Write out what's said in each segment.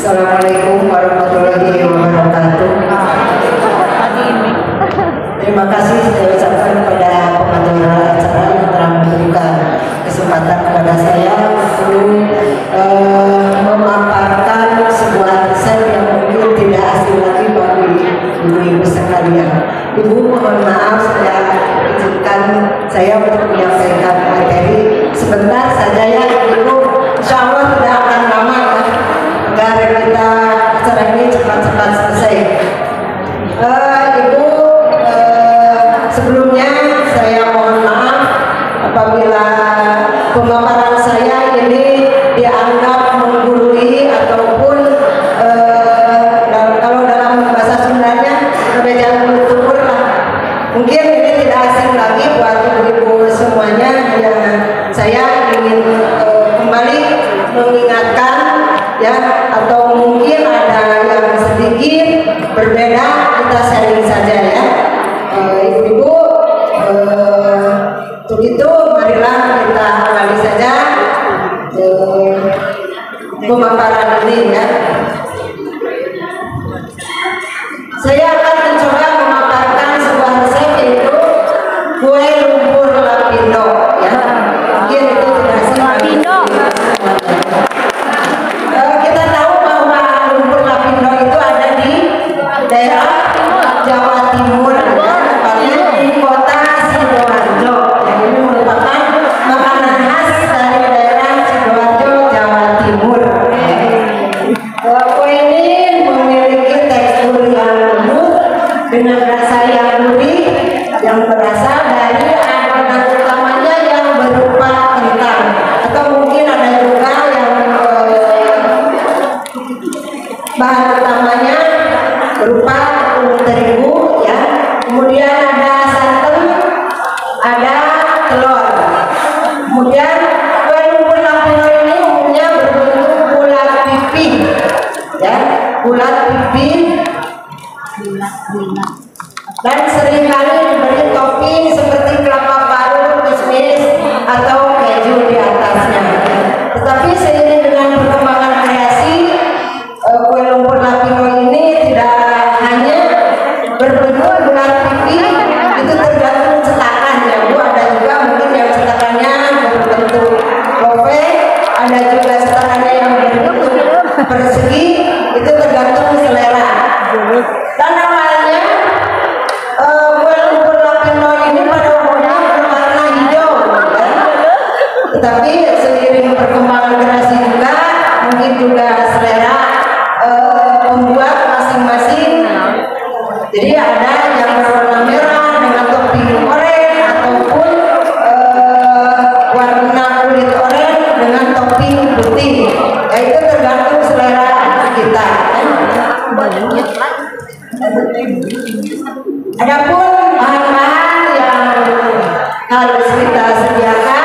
Assalamualaikum warahmatullahi wabarakatuh. Terima kasih saya ucapkan kepada pengatur acara yang telah memberikan kesempatan kepada saya untuk memaparkan sebuah resep yang mungkin tidak asing lagi bagi ibu-ibu sekalian. Ibu, mohon maaf saya izinkan saya untuk menyampaikan materi sebentar saja ya Ibu. Insya Allah tidak akan lama ya, agar kita acara ini cepat-cepat selesai. Ibu, sebelumnya saya mohon maaf apabila pemaparan saya ini dianggap menggurui ataupun kalau dalam bahasa Sundanya kebejan kultur lah. Mungkin ini tidak asing lagi buat ibu-ibu semuanya. Yang saya ingin kembali mengingatkan ya, atau mungkin ada yang sedikit berbeda, kita sharing saja ya. Ibu-ibu, untuk itu marilah kita awali saja pemaparan ini ya. Saya akan mencoba memaparkan sebuah resep, yaitu kue lumpur lapindo ya. Mungkin itu tidak asing lapindo. Kita tahu bahwa lumpur lapindo itu ada di daerah Jawa Timur ya, tepatnya di kota Sidoarjo. Yang ini merupakan makanan khas dari daerah Sidoarjo, Jawa Timur. Kue ini memiliki tekstur yang lembut dengan rasa yang gurih yang berasal dari adonan utamanya yang berupa kentang, atau mungkin ada juga yang bahan utamanya berupa tepung terigu ya. Kemudian ada santan, ada telur. Kemudian kue lumpur lapindo ini umumnya berbentuk bulat pipih ya, bulat pipih, dan seringkali diberi topping seperti kelapa parut, kismis, atau keju di atasnya. Tetapi seiring dengan perkembangan kreasi, kue lumpur lapindo ini tidak hanya berbentuk bulat pipih, itu tergantung cetakan ya Bu. Ada juga mungkin yang cetakannya berbentuk love, ada juga cetakannya yang berbentuk persegi, itu tergantung selera. Dan awalnya kue lumpur lapindo ini pada umumnya berwarna hijau ya. Tetapi seiring perkembangan kreasi juga, mungkin juga selera membuat masing-masing. Jadi ada yang berwarna merah dengan topping oranye, ataupun warna kulit oranye dengan topping putih. Ya, itu tergantung selera kita. Adapun bahan-bahan yang harus kita sediakan,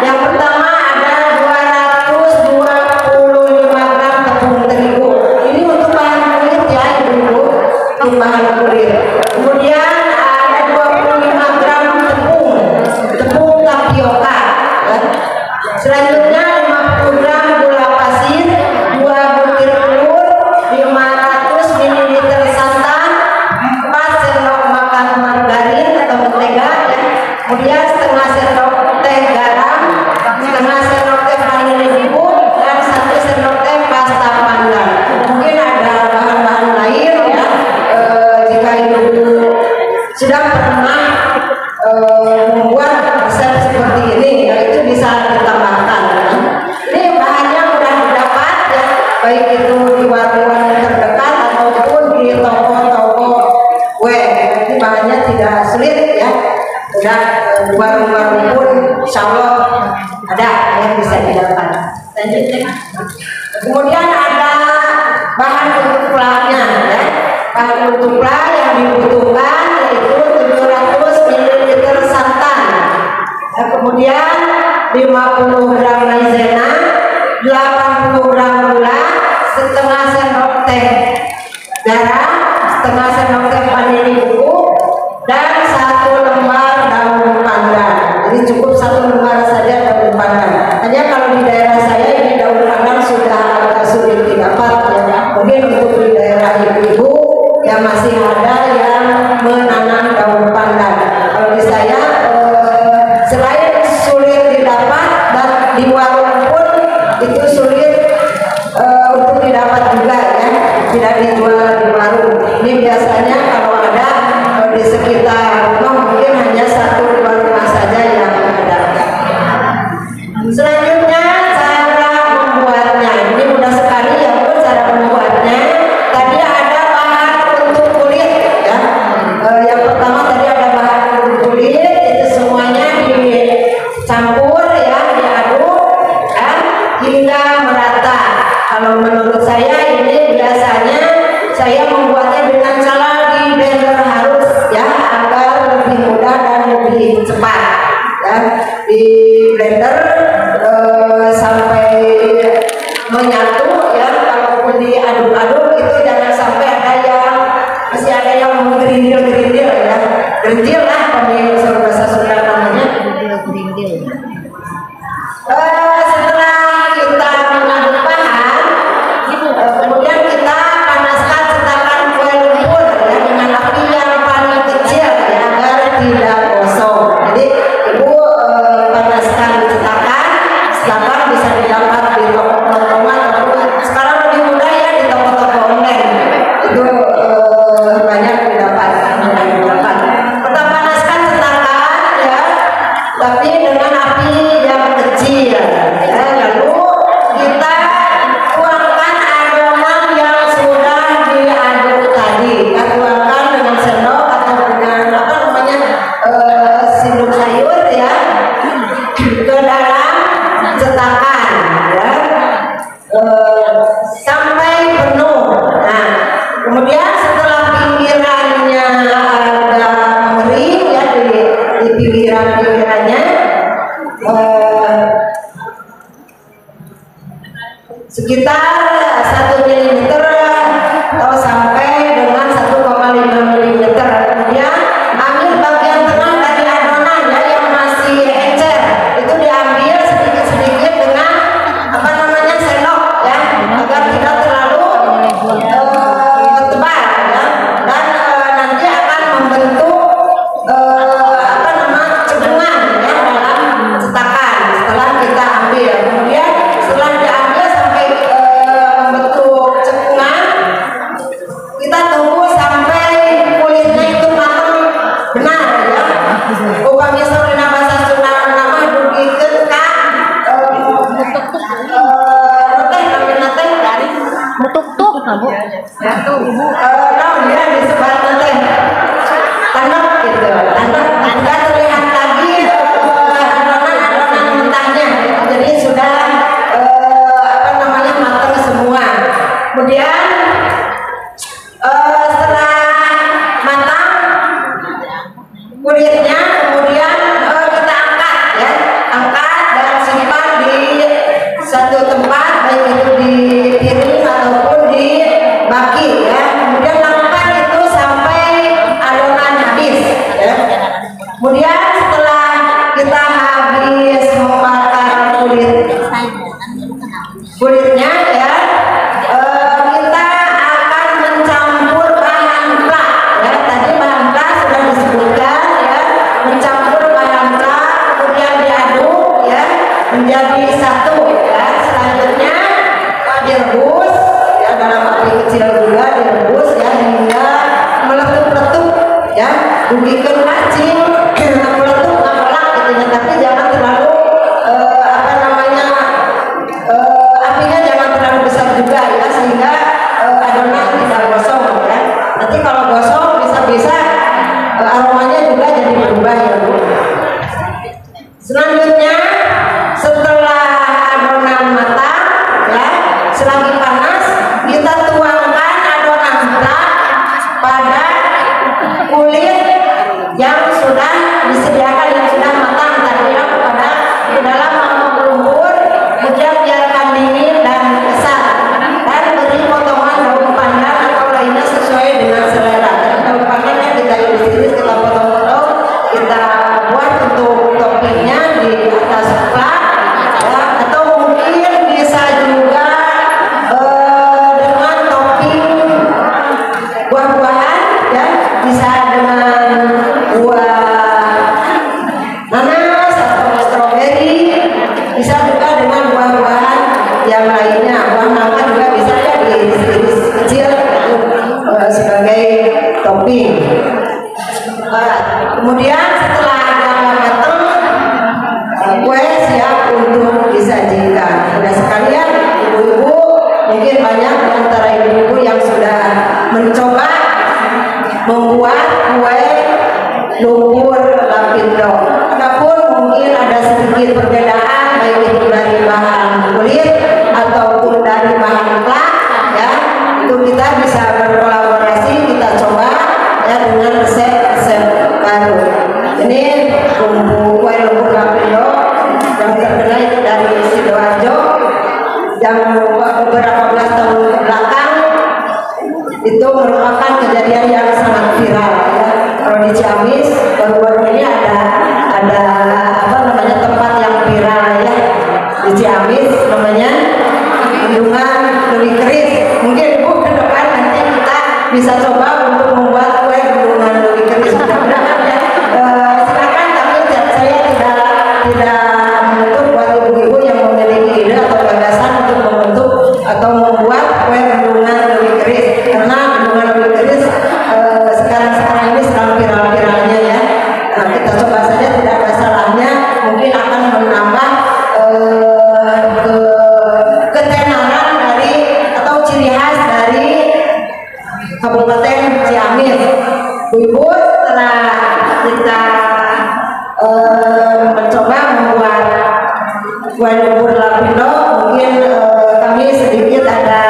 yang pertama ada 225 gram tepung terigu. Ini untuk bahan kulit ya Ibu, untuk bahan kulit. Kemudian ada 25 gram tepung tapioka ya. Selanjutnya 50 gram gula pasir, 2 butir telur, 500 ml santan, 4 sendok makan margarin atau mentega ya. Kemudian setengah sendok teh garam, setengah sendok teh vanili bubuk, dan 1 sendok teh pasta pandan. Mungkin ada bahan-bahan lain ya, jika Ibu sudah pernah membuat resep seperti ini, yaitu bisa ditambahkan. Ini bahannya mudah didapat ya, baik itu di warung terdekat ataupun di toko-toko kue. Ini bahannya tidak sulit ya, mudah, di warung-warung pun insya Allah ada yang bisa didapat. Lanjutnya. Kemudian ada bahan untuk pelanya ya. Bahan untuk pela yang dibutuhkan yaitu 700 ml santan. Kemudian 50 gram maizena, 80 gram gula, setengah sendok teh garam, setengah sendok teh vanili bubuk, dan 1 lembar daun pandan. Jadi cukup 1 lembar saja daun pandan. Hanya kalau di daerah saya ini daun pandan sudah agak sulit didapat ya. masih ada yang menanam daun pandan. Kalau di saya selain sulit didapat dan di warung pun itu sulit untuk didapat juga ya, tidak dijual di warung. Ini biasanya kalau ada di sekitar rumah mungkin hanya 1-2 rumah saja yang ada. Selanjutnya cara membuatnya, ini mudah sekali ya Bu cara membuatnya. Tadi ada bahan untuk kulit ya. Yang pertama tadi ada bahan untuk kulit, itu semuanya dicampur ya, diaduk ya, hingga merata. Kalau menurut saya ini biasanya saya membuatnya dengan cara di blender halus ya, agar lebih mudah dan lebih cepat ya. Di blender sampai menyatu ya, kalaupun diaduk-aduk itu jangan sampai masih ada yang gerindil ya, gerindil lah kalau bahasa Sunda namanya. Setelah kita mengaduk bahan, kemudian kita panaskan cetakan kue lumpur ya, dengan api yang paling kecil ya, agar tidak gosong. Jadi Ibu panaskan cetakan bisa didapat di toko-toko, sekarang lebih mudah ya di toko-toko online itu banyak didapat. Kita panaskan cetakan ya, tapi dengan api yang kecil ya, lalu kita tuangkan adonan yang sudah diaduk tadi. Kita tuangkan dengan sendok atau dengan sendok sayur ya ke dalam cetakan ya, sampai penuh. Nah, kemudian setelah pinggirannya agak mengering ya, di pinggirannya sekitar 1 mm atau sampai dengan 1,5 mm. Kemudian ambil bagian tengah dari adonan ya, yang masih encer, itu diambil sedikit-sedikit dengan sendok ya, agar tidak terlalu tebal ya, dan nanti akan membentuk cekungan ya dalam cetakan setelah kita ambil. Kemudian setelah diambil sampai membentuk cekungan, kita tunggu sampai kulitnya itu matang benar ya. Upami saurina bahasa Sunda nama dugikeun ka Betuk-tuk Bu. Naon ya disebut teh tanah gitu, tanah terlihat lagi adonan mentahnya, jadi sudah matang semua. Kemudian setelah matang kulitnya, kemudian kita angkat ya, dan simpan di satu tempat, baik itu di piring ataupun di baki ya. Kemudian lakukan itu sampai adonan habis ya. Kemudian setelah kita habis membakar kulitnya ya, kita akan mencampur bahan pla ya. Tadi bahan pla sudah disebutkan ya, mencampur bahan pla kemudian diaduk ya menjadi satu ya. Selanjutnya direbus ya, dalam api kecil juga direbus ya, hingga meletup-letup ya, dugikeun cacing meletup ngapelak gitu ya, tapi jangan terlalu apinya jangan terlalu besar juga ya, sehingga adonan tidak gosong ya. Nanti kalau gosong bisa-bisa aromanya juga jadi berubah ya Bu. Selanjutnya setelah adonan matang ya, selagi panas kita tuangkan adonan pla pada kulit topping. Kemudian setelah agak matang, kue siap untuk disajikan. Sudah sekalian, ibu-ibu, mungkin banyak di antara ibu-ibu yang sudah mencoba membuat kue lumpur lapindo. Adapun mungkin ada sedikit perbedaan baik itu dari bahan kulit ataupun dari bahan plak, ya, itu kita bisa berkolaborasi, kita coba ya dengan resep-resep baru. Ini kue lumpur lapindo yang terkenal itu dari Sidoarjo, yang beberapa belas tahun belakang itu merupakan kejadian yang sangat viral, ya. Kalau di Ciamis baru-baru ini ada apa namanya tempat yang viral, ya, di Ciamis namanya bendungan lebih keris. Mungkin ibu ke depan nanti kita bisa coba untuk membuat kue bendungan lebih keris. Mudah-mudahan ya. Silakan, tapi saya tidak menutup buat ibu-ibu yang memiliki ide atau gagasan untuk membentuk atau membuat kue bendungan lebih keris, karena bendungan lebih keris sekarang ini sedang viral-viralnya, ya. Nah, kita coba saja, tidak ada salahnya, mungkin akan menambah ketenaran dari atau ciri khas dari Kabupaten Ciamis. Ibu, setelah kita mencoba membuat kue lumpur lapindo, mungkin kami sedikit ada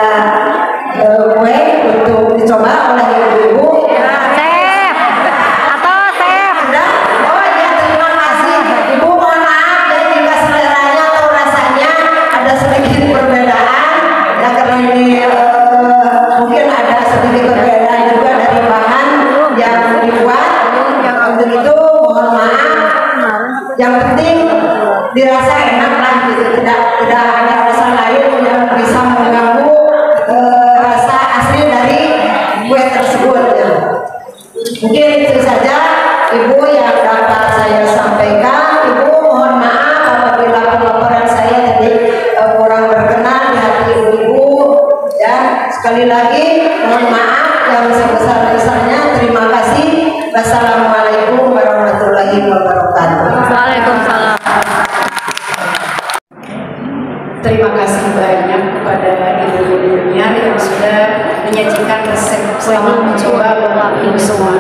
kue untuk dicoba oleh ibu-ibu. Chef atau chef. Ada? Oh ya, terima kasih. Ibu, mohon maaf ya jika seleranya atau rasanya ada sedikit perbedaan, ya, karena ini mungkin ada sedikit perbedaan juga dari bahan yang dibuat. Untuk itu mohon maaf. Yang penting dirasa enak lah, gitu. Tidak ada rasa lain yang bisa mengganggu rasa asli dari kue tersebut, ya. Mungkin itu saja ibu yang dapat saya sampaikan. Ibu, mohon maaf apabila pelaporan saya jadi kurang berkenan di hati ibu, ya. Sekali lagi mohon maaf yang sebesar-besarnya. Terima kasih. Wassalamualaikum warahmatullahi wabarakatuh. Waalaikumsalam. Terima kasih banyak kepada ibu-ibunya yang sudah menyajikan resep. Selamat mencoba Bapak Ibu semua.